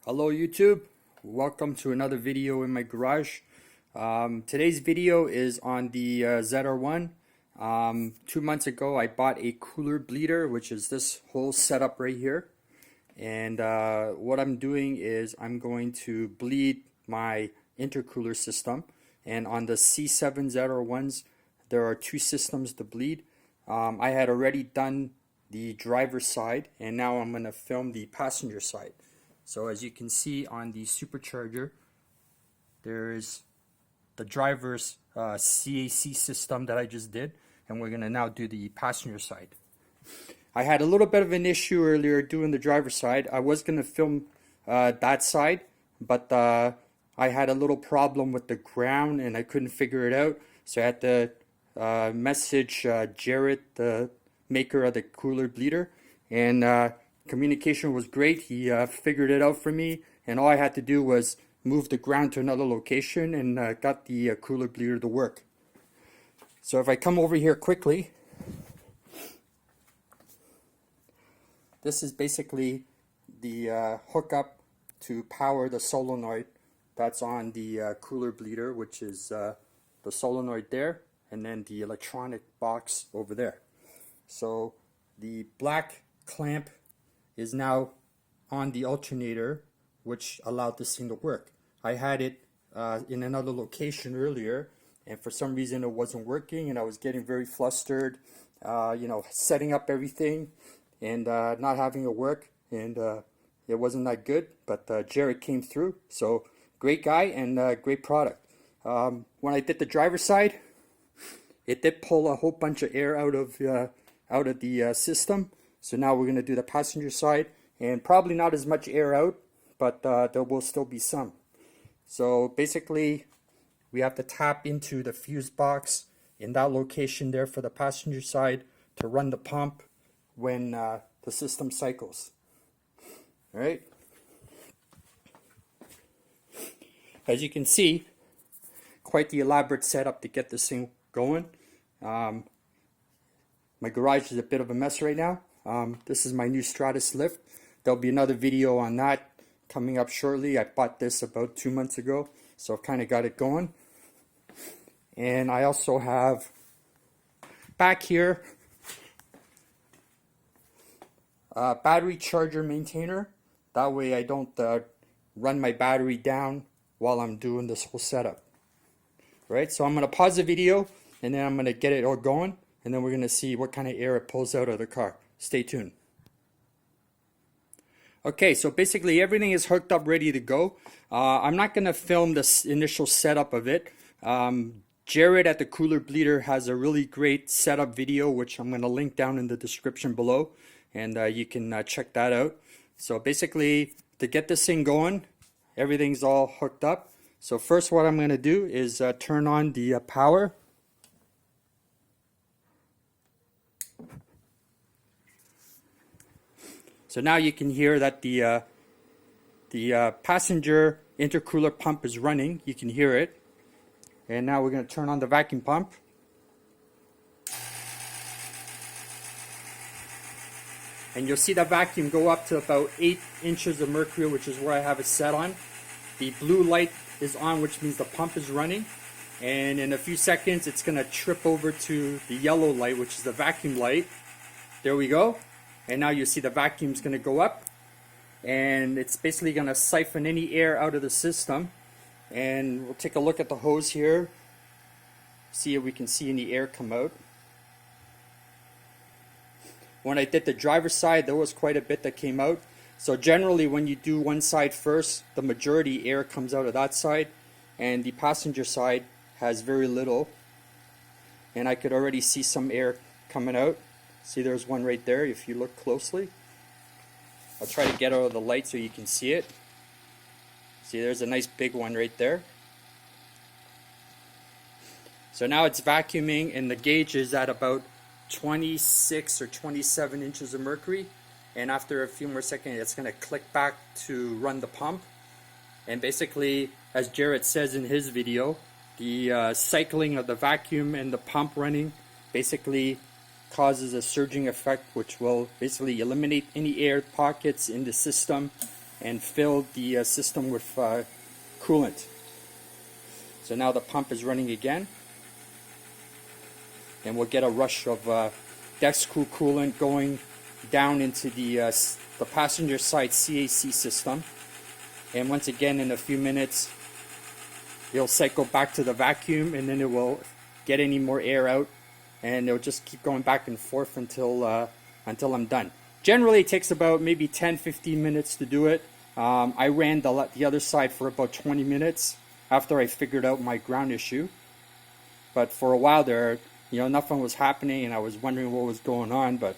Hello YouTube, welcome to another video in my garage. Today's video is on the ZR1. 2 months ago I bought a cooler bleeder, which is this whole setup right here. And what I'm doing is I'm going to bleed my intercooler system. And on the C7 ZR1s there are two systems to bleed. I had already done the driver's side and now I'm going to film the passenger side. So as you can see on the supercharger, there is the driver's CAC system that I just did, and we're going to now do the passenger side. I had a little bit of an issue earlier doing the driver's side. I was going to film that side, but I had a little problem with the ground and I couldn't figure it out. So I had to message Jared, the maker of the cooler bleeder, and communication was great. He figured it out for me, and all I had to do was move the ground to another location and got the cooler bleeder to work. So if I come over here quickly, this is basically the hookup to power the solenoid that's on the cooler bleeder, which is the solenoid there, and then the electronic box over there. So the black clamp is now on the alternator, which allowed this thing to work. I had it in another location earlier, and for some reason it wasn't working, and I was getting very flustered, setting up everything and not having it work, and it wasn't that good. But Jared came through, so great guy and great product. When I did the driver's side, it did pull a whole bunch of air out of the system. So now we're going to do the passenger side, and probably not as much air out, but there will still be some. So basically we have to tap into the fuse box in that location there for the passenger side to run the pump when the system cycles. All right. As you can see, quite the elaborate setup to get this thing going. My garage is a bit of a mess right now. This is my new Stratus lift. There'll be another video on that coming up shortly. I bought this about 2 months ago, so I've kind of got it going. And I also have back here a battery charger maintainer. That way I don't run my battery down while I'm doing this whole setup. Right, so I'm going to pause the video and then I'm going to get it all going, and then we're going to see what kind of air it pulls out of the car. Stay tuned. Okay, so basically everything is hooked up, ready to go. I'm not going to film this initial setup of it. Jared at the cooler bleeder has a really great setup video, which I'm going to link down in the description below, and you can check that out. So basically, to get this thing going, everything's all hooked up. So first what I'm going to do is turn on the power. So now you can hear that the passenger intercooler pump is running. You can hear it. And now we're going to turn on the vacuum pump. And you'll see the vacuum go up to about 8 inches of mercury, which is where I have it set on. The blue light is on, which means the pump is running. And in a few seconds, it's going to trip over to the yellow light, which is the vacuum light. There we go. And now you see the vacuum is going to go up, and it's basically going to siphon any air out of the system. And we'll take a look at the hose here, see if we can see any air come out. When I did the driver's side, there was quite a bit that came out. So generally when you do one side first, the majority air comes out of that side, and the passenger side has very little. And I could already see some air coming out. See, there's one right there if you look closely. I'll try to get out of the light so you can see it. See, there's a nice big one right there. So now it's vacuuming, and the gauge is at about 26 or 27 inches of mercury. And after a few more seconds, it's going to click back to run the pump. And basically, as Jared says in his video, the cycling of the vacuum and the pump running basically causes a surging effect, which will basically eliminate any air pockets in the system and filled the system with coolant. So now the pump is running again, and we'll get a rush of Dexcool coolant going down into the passenger side CAC system. And once again, in a few minutes, it'll cycle back to the vacuum, and then it will get any more air out, and it'll just keep going back and forth until I'm done. Generally, it takes about maybe 10-15 minutes to do it. I ran the other side for about 20 minutes after I figured out my ground issue. But for a while there, nothing was happening, and I was wondering what was going on. But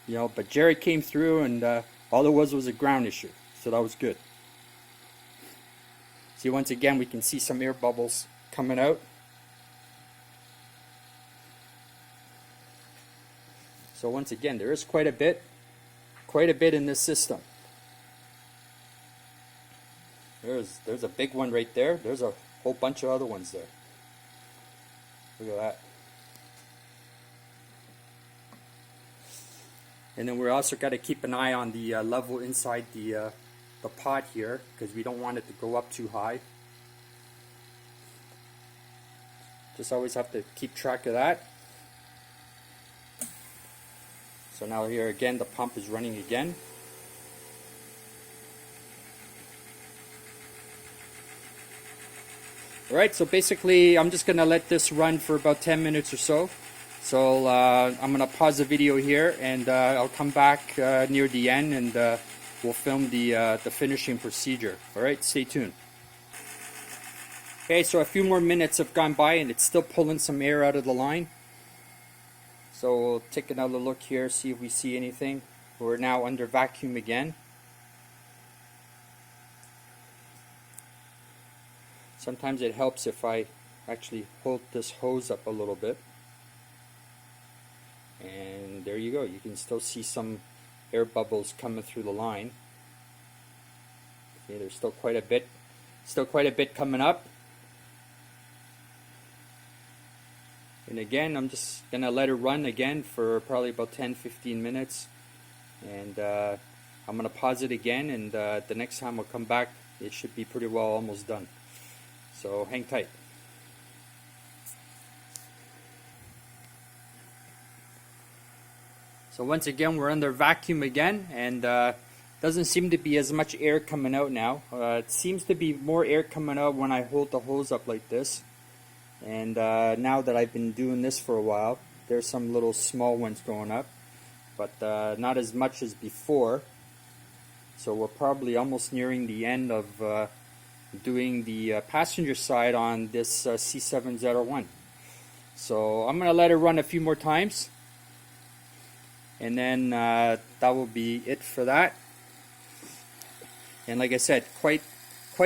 but Jared came through, and all it was a ground issue, so that was good. See, once again, we can see some air bubbles coming out. So once again, there is quite a bit in this system. There's a big one right there. There's a whole bunch of other ones there. Look at that. And then we're also got to keep an eye on the level inside the pot here, because we don't want it to go up too high. Just always have to keep track of that. So now here again, the pump is running again. Alright, so basically I'm just going to let this run for about 10 minutes or so. So I'm going to pause the video here, and I'll come back near the end, and we'll film the finishing procedure. Alright, stay tuned. Okay, so a few more minutes have gone by, and it's still pulling some air out of the line. So we'll take another look here, see if we see anything. We're now under vacuum again. Sometimes it helps if I actually hold this hose up a little bit. And there you go. You can still see some air bubbles coming through the line. Okay, there's still quite a bit coming up. And again, I'm just gonna let it run again for probably about 10-15 minutes, and I'm gonna pause it again, and the next time I'll come back, it should be pretty well almost done. So hang tight. So once again, we're under vacuum again, and doesn't seem to be as much air coming out now. It seems to be more air coming out when I hold the hose up like this. And now that I've been doing this for a while, there's some little small ones going up, but not as much as before. So we're probably almost nearing the end of doing the passenger side on this C7 ZR1. So I'm going to let it run a few more times, and then that will be it for that. And like I said, quite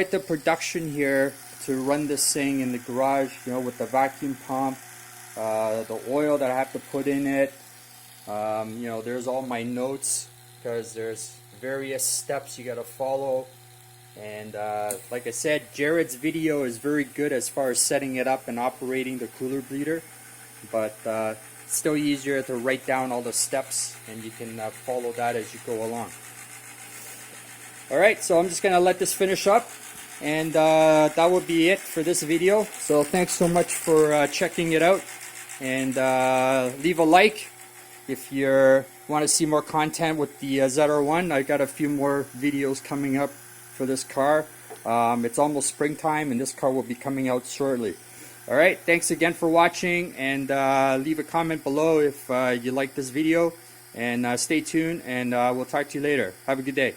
the production here to run this thing in the garage, with the vacuum pump, the oil that I have to put in it. There's all my notes, because there's various steps you got to follow. And like I said, Jared's video is very good as far as setting it up and operating the cooler bleeder, but still easier to write down all the steps, and you can follow that as you go along. Alright, so I'm just going to let this finish up, and that will be it for this video. So thanks so much for checking it out, and leave a like if you want to see more content with the ZR1. I got a few more videos coming up for this car. It's almost springtime, and this car will be coming out shortly. Alright, thanks again for watching, and leave a comment below if you like this video, and stay tuned, and we'll talk to you later. Have a good day.